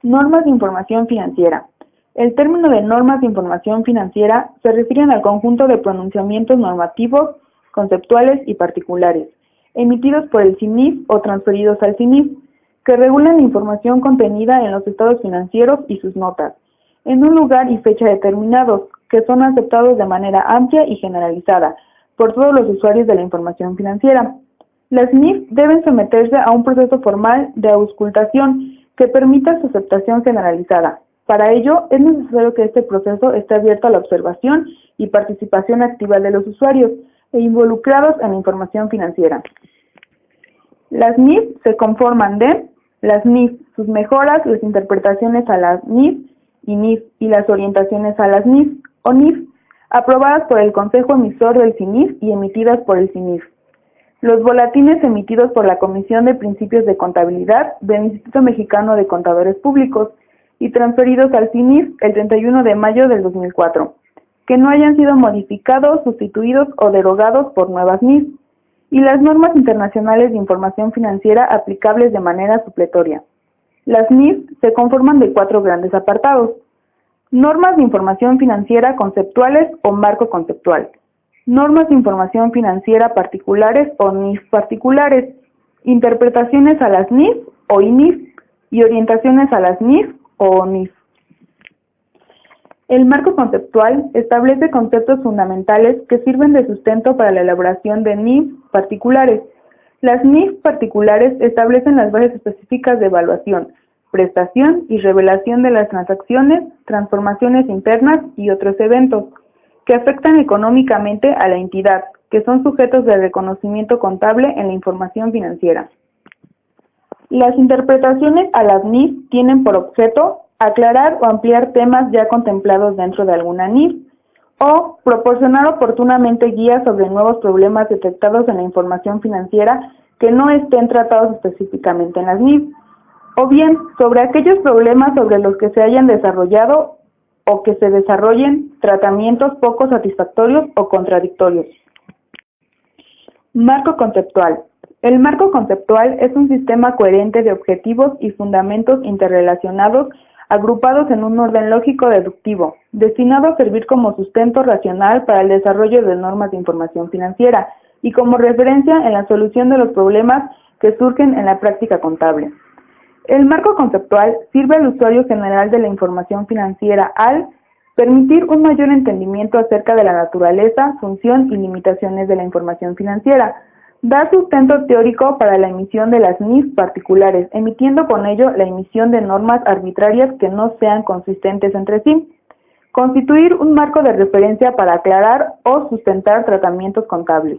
Normas de información financiera. El término de normas de información financiera se refieren al conjunto de pronunciamientos normativos, conceptuales y particulares, emitidos por el CINIF o transferidos al CINIF, que regulan la información contenida en los estados financieros y sus notas, en un lugar y fecha determinados, que son aceptados de manera amplia y generalizada por todos los usuarios de la información financiera. Las NIF deben someterse a un proceso formal de auscultación que permita su aceptación generalizada. Para ello, es necesario que este proceso esté abierto a la observación y participación activa de los usuarios e involucrados en la información financiera. Las NIF se conforman de las NIF, sus mejoras, las interpretaciones a las NIF y las orientaciones a las NIF o NIF, aprobadas por el Consejo Emisor del CINIF y emitidas por el CINIF. Los boletines emitidos por la Comisión de Principios de Contabilidad del Instituto Mexicano de Contadores Públicos y transferidos al CINIF el 31 de mayo del 2004, que no hayan sido modificados, sustituidos o derogados por nuevas NIF, y las normas internacionales de información financiera aplicables de manera supletoria. Las NIF se conforman de 4 grandes apartados: normas de información financiera conceptuales o marco conceptual, normas de información financiera particulares o NIF particulares, interpretaciones a las NIF o INIF y orientaciones a las NIF o ONIF. El marco conceptual establece conceptos fundamentales que sirven de sustento para la elaboración de NIF particulares. Las NIF particulares establecen las bases específicas de evaluación, prestación y revelación de las transacciones, transformaciones internas y otros eventos que afectan económicamente a la entidad, que son sujetos de reconocimiento contable en la información financiera. Las interpretaciones a las NIF tienen por objeto aclarar o ampliar temas ya contemplados dentro de alguna NIF, o proporcionar oportunamente guías sobre nuevos problemas detectados en la información financiera que no estén tratados específicamente en las NIF, o bien sobre aquellos problemas sobre los que se hayan desarrollado o que se desarrollen tratamientos poco satisfactorios o contradictorios. Marco conceptual. El marco conceptual es un sistema coherente de objetivos y fundamentos interrelacionados agrupados en un orden lógico deductivo, destinado a servir como sustento racional para el desarrollo de normas de información financiera y como referencia en la solución de los problemas que surgen en la práctica contable. El marco conceptual sirve al usuario general de la información financiera al permitir un mayor entendimiento acerca de la naturaleza, función y limitaciones de la información financiera, dar sustento teórico para la emisión de las NIF particulares, emitiendo con ello la emisión de normas arbitrarias que no sean consistentes entre sí, constituir un marco de referencia para aclarar o sustentar tratamientos contables.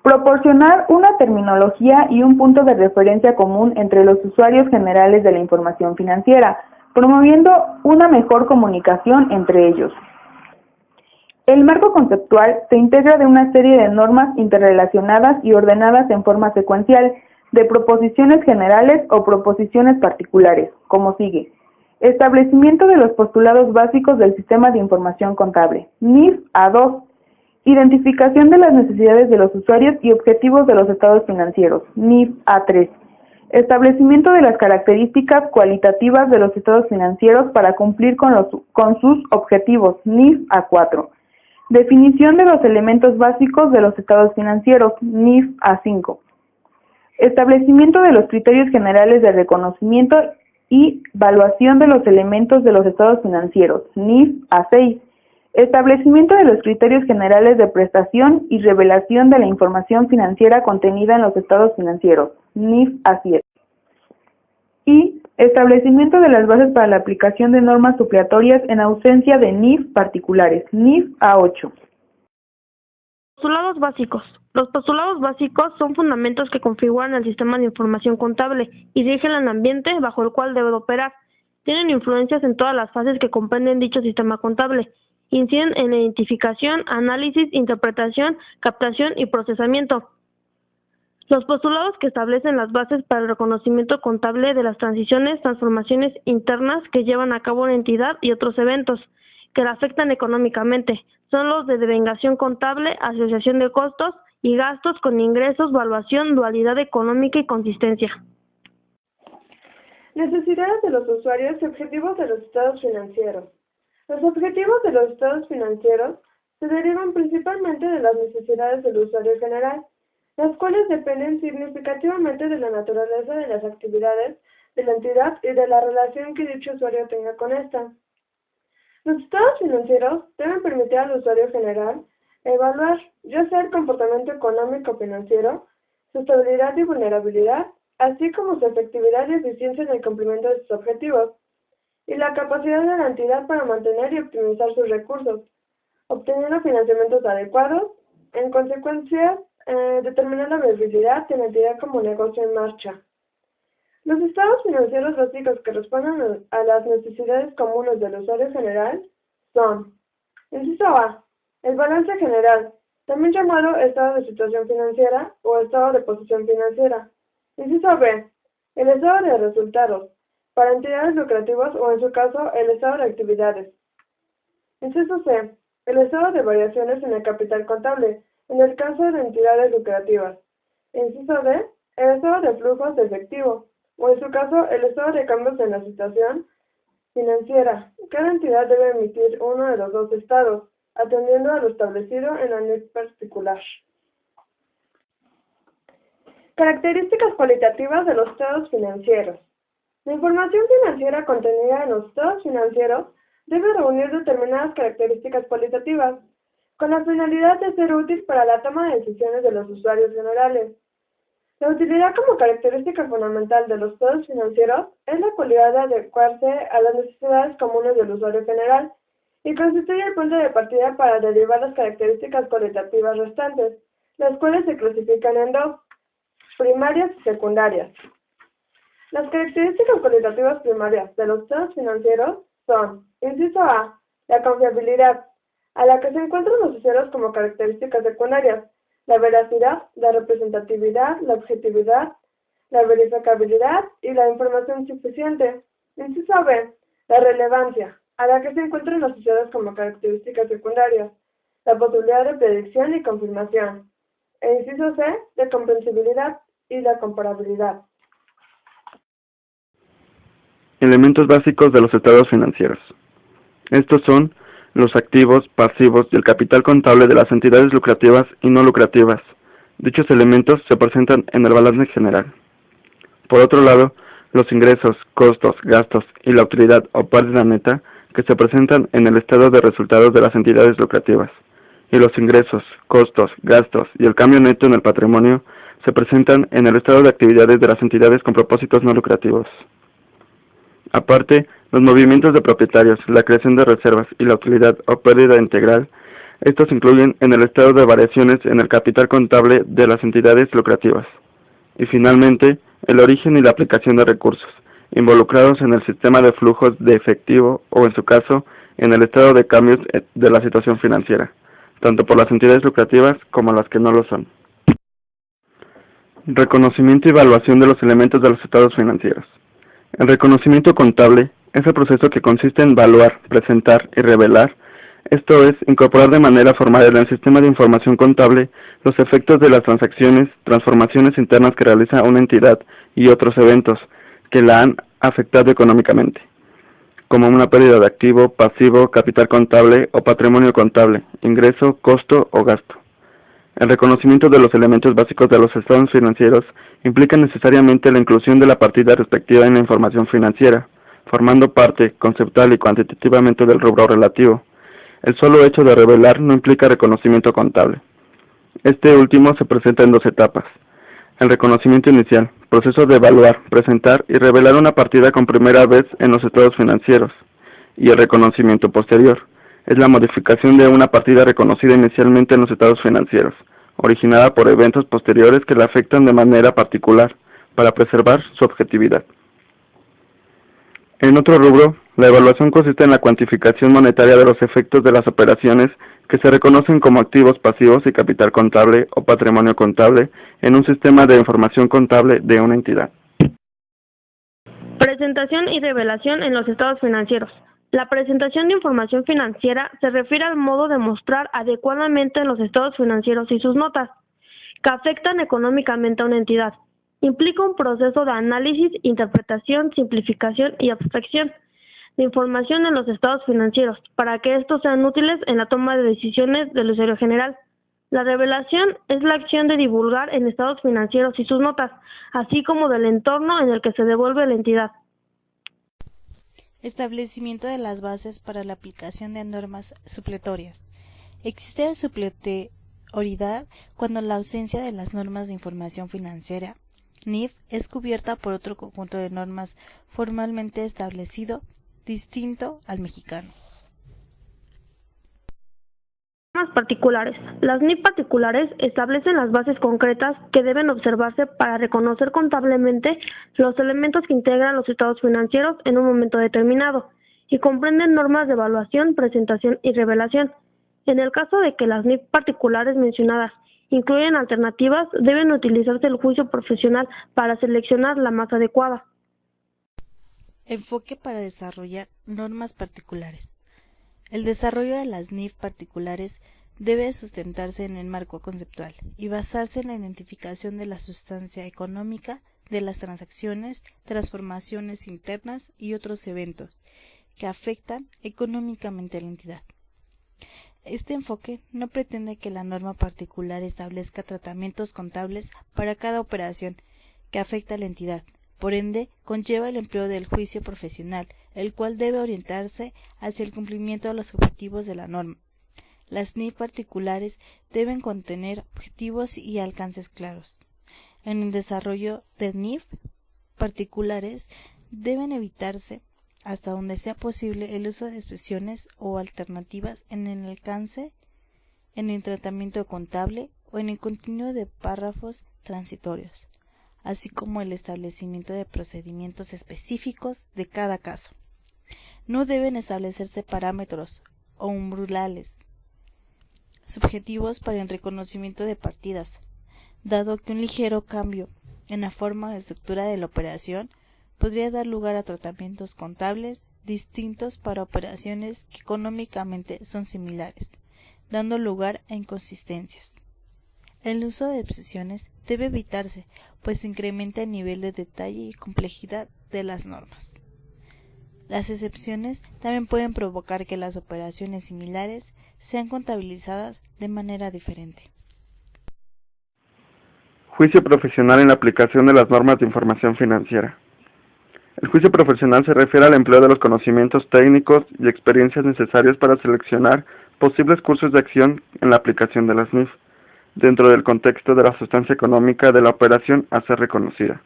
Proporcionar una terminología y un punto de referencia común entre los usuarios generales de la información financiera, promoviendo una mejor comunicación entre ellos. El marco conceptual se integra de una serie de normas interrelacionadas y ordenadas en forma secuencial, de proposiciones generales o proposiciones particulares, como sigue. Establecimiento de los postulados básicos del sistema de información contable, NIF A2. Identificación de las necesidades de los usuarios y objetivos de los estados financieros, NIF A3. Establecimiento de las características cualitativas de los estados financieros para cumplir con sus objetivos, NIF A4. Definición de los elementos básicos de los estados financieros, NIF A5. Establecimiento de los criterios generales de reconocimiento y evaluación de los elementos de los estados financieros, NIF A6. Establecimiento de los criterios generales de prestación y revelación de la información financiera contenida en los estados financieros, NIF A7. Y establecimiento de las bases para la aplicación de normas supletorias en ausencia de NIF particulares, NIF A8. Postulados básicos. Los postulados básicos son fundamentos que configuran el sistema de información contable y rigen el ambiente bajo el cual debe operar. Tienen influencias en todas las fases que comprenden dicho sistema contable. Inciden en la identificación, análisis, interpretación, captación y procesamiento. Los postulados que establecen las bases para el reconocimiento contable de las transiciones, transformaciones internas que llevan a cabo una entidad y otros eventos que la afectan económicamente son los de devengación contable, asociación de costos y gastos con ingresos, valuación, dualidad económica y consistencia. Necesidades de los usuarios y objetivos de los estados financieros. Los objetivos de los estados financieros se derivan principalmente de las necesidades del usuario general, las cuales dependen significativamente de la naturaleza de las actividades de la entidad y de la relación que dicho usuario tenga con ésta. Los estados financieros deben permitir al usuario general evaluar ya sea el comportamiento económico financiero, su estabilidad y vulnerabilidad, así como su efectividad y eficiencia en el cumplimiento de sus objetivos, y la capacidad de la entidad para mantener y optimizar sus recursos, obteniendo financiamientos adecuados, en consecuencia, determinar la viabilidad de la entidad como negocio en marcha. Los estados financieros básicos que responden a las necesidades comunes del usuario general son: inciso A, el balance general, también llamado estado de situación financiera o estado de posición financiera. Inciso B, el estado de resultados, para entidades lucrativas o en su caso el estado de actividades. Inciso C, el estado de variaciones en el capital contable, en el caso de entidades lucrativas. Inciso D, el estado de flujos de efectivo, o en su caso el estado de cambios en la situación financiera. Cada entidad debe emitir uno de los dos estados, atendiendo a lo establecido en la ley particular. Características cualitativas de los estados financieros. La información financiera contenida en los estados financieros debe reunir determinadas características cualitativas, con la finalidad de ser útil para la toma de decisiones de los usuarios generales. La utilidad como característica fundamental de los estados financieros es la cualidad de adecuarse a las necesidades comunes del usuario general y constituye el punto de partida para derivar las características cualitativas restantes, las cuales se clasifican en dos: primarias y secundarias. Las características cualitativas primarias de los estados financieros son: inciso A, la confiabilidad, a la que se encuentran asociados como características secundarias: la veracidad, la representatividad, la objetividad, la verificabilidad y la información suficiente. Inciso B, la relevancia, a la que se encuentran asociadas como características secundarias: la posibilidad de predicción y confirmación. E inciso C, la comprensibilidad y la comparabilidad. Elementos básicos de los estados financieros. Estos son los activos, pasivos y el capital contable de las entidades lucrativas y no lucrativas. Dichos elementos se presentan en el balance general. Por otro lado, los ingresos, costos, gastos y la utilidad o pérdida neta que se presentan en el estado de resultados de las entidades lucrativas. Y los ingresos, costos, gastos y el cambio neto en el patrimonio se presentan en el estado de actividades de las entidades con propósitos no lucrativos. Aparte, los movimientos de propietarios, la creación de reservas y la utilidad o pérdida integral, estos incluyen en el estado de variaciones en el capital contable de las entidades lucrativas. Y finalmente, el origen y la aplicación de recursos, involucrados en el sistema de flujos de efectivo o, en su caso, en el estado de cambios de la situación financiera, tanto por las entidades lucrativas como las que no lo son. Reconocimiento y evaluación de los elementos de los estados financieros. El reconocimiento contable es el proceso que consiste en evaluar, presentar y revelar, esto es, incorporar de manera formal en el sistema de información contable los efectos de las transacciones, transformaciones internas que realiza una entidad y otros eventos que la han afectado económicamente, como una pérdida de activo, pasivo, capital contable o patrimonio contable, ingreso, costo o gasto. El reconocimiento de los elementos básicos de los estados financieros implica necesariamente la inclusión de la partida respectiva en la información financiera, formando parte conceptual y cuantitativamente del rubro relativo. El solo hecho de revelar no implica reconocimiento contable. Este último se presenta en dos etapas. El reconocimiento inicial, proceso de evaluar, presentar y revelar una partida con primera vez en los estados financieros. Y el reconocimiento posterior, es la modificación de una partida reconocida inicialmente en los estados financieros, originada por eventos posteriores que la afectan de manera particular, para preservar su objetividad. En otro rubro, la evaluación consiste en la cuantificación monetaria de los efectos de las operaciones que se reconocen como activos pasivos y capital contable o patrimonio contable en un sistema de información contable de una entidad. Presentación y revelación en los estados financieros. La presentación de información financiera se refiere al modo de mostrar adecuadamente los estados financieros y sus notas, que afectan económicamente a una entidad, Implica un proceso de análisis, interpretación, simplificación y abstracción de información en los estados financieros para que estos sean útiles en la toma de decisiones del usuario general. La revelación es la acción de divulgar en estados financieros y sus notas, así como del entorno en el que se devuelve la entidad. Establecimiento de las bases para la aplicación de normas supletorias. Existe supletoriedad cuando la ausencia de las normas de información financiera, NIF, es cubierta por otro conjunto de normas formalmente establecido, distinto al mexicano. Normas particulares. Las NIF particulares establecen las bases concretas que deben observarse para reconocer contablemente los elementos que integran los estados financieros en un momento determinado y comprenden normas de evaluación, presentación y revelación. En el caso de que las NIF particulares mencionadas incluyen alternativas, deben utilizarse el juicio profesional para seleccionar la más adecuada. Enfoque para desarrollar normas particulares. El desarrollo de las NIF particulares debe sustentarse en el marco conceptual y basarse en la identificación de la sustancia económica de las transacciones, transformaciones internas y otros eventos que afectan económicamente a la entidad. Este enfoque no pretende que la norma particular establezca tratamientos contables para cada operación que afecta a la entidad. Por ende, conlleva el empleo del juicio profesional, el cual debe orientarse hacia el cumplimiento de los objetivos de la norma. Las NIF particulares deben contener objetivos y alcances claros. En el desarrollo de NIF particulares deben evitarse, hasta donde sea posible, el uso de expresiones o alternativas en el alcance, en el tratamiento contable o en el contenido de párrafos transitorios, así como el establecimiento de procedimientos específicos de cada caso. No deben establecerse parámetros o umbrales subjetivos para el reconocimiento de partidas, dado que un ligero cambio en la forma o estructura de la operación podría dar lugar a tratamientos contables distintos para operaciones que económicamente son similares, dando lugar a inconsistencias. El uso de excepciones debe evitarse, pues incrementa el nivel de detalle y complejidad de las normas. Las excepciones también pueden provocar que las operaciones similares sean contabilizadas de manera diferente. Juicio profesional en la aplicación de las normas de información financiera. El juicio profesional se refiere al empleo de los conocimientos técnicos y experiencias necesarios para seleccionar posibles cursos de acción en la aplicación de las NIF, dentro del contexto de la sustancia económica de la operación a ser reconocida.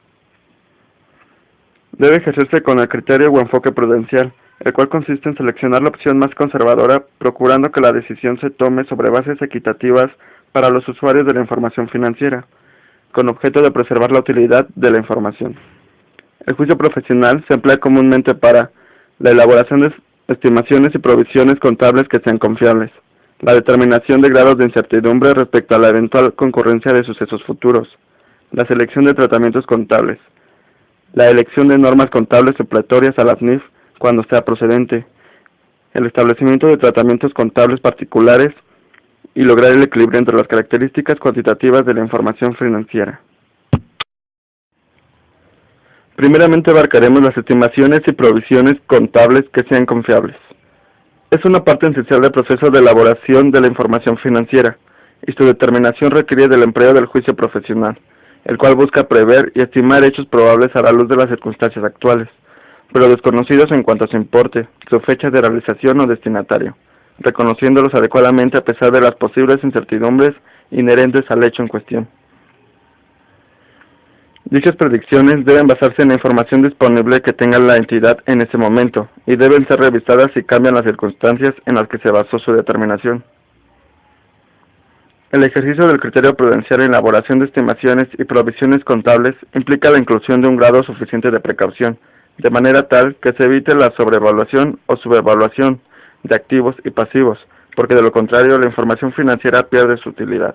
Debe ejercerse con el criterio o enfoque prudencial, el cual consiste en seleccionar la opción más conservadora, procurando que la decisión se tome sobre bases equitativas para los usuarios de la información financiera, con objeto de preservar la utilidad de la información. El juicio profesional se emplea comúnmente para la elaboración de estimaciones y provisiones contables que sean confiables, la determinación de grados de incertidumbre respecto a la eventual concurrencia de sucesos futuros, la selección de tratamientos contables, la elección de normas contables supletorias a las NIF cuando sea procedente, el establecimiento de tratamientos contables particulares y lograr el equilibrio entre las características cuantitativas de la información financiera. Primeramente abarcaremos las estimaciones y provisiones contables que sean confiables. Es una parte esencial del proceso de elaboración de la información financiera, y su determinación requiere del empleo del juicio profesional, el cual busca prever y estimar hechos probables a la luz de las circunstancias actuales, pero desconocidos en cuanto a su importe, su fecha de realización o destinatario, reconociéndolos adecuadamente a pesar de las posibles incertidumbres inherentes al hecho en cuestión. Dichas predicciones deben basarse en la información disponible que tenga la entidad en ese momento y deben ser revisadas si cambian las circunstancias en las que se basó su determinación. El ejercicio del criterio prudencial en la elaboración de estimaciones y provisiones contables implica la inclusión de un grado suficiente de precaución, de manera tal que se evite la sobrevaluación o subevaluación de activos y pasivos, porque de lo contrario la información financiera pierde su utilidad.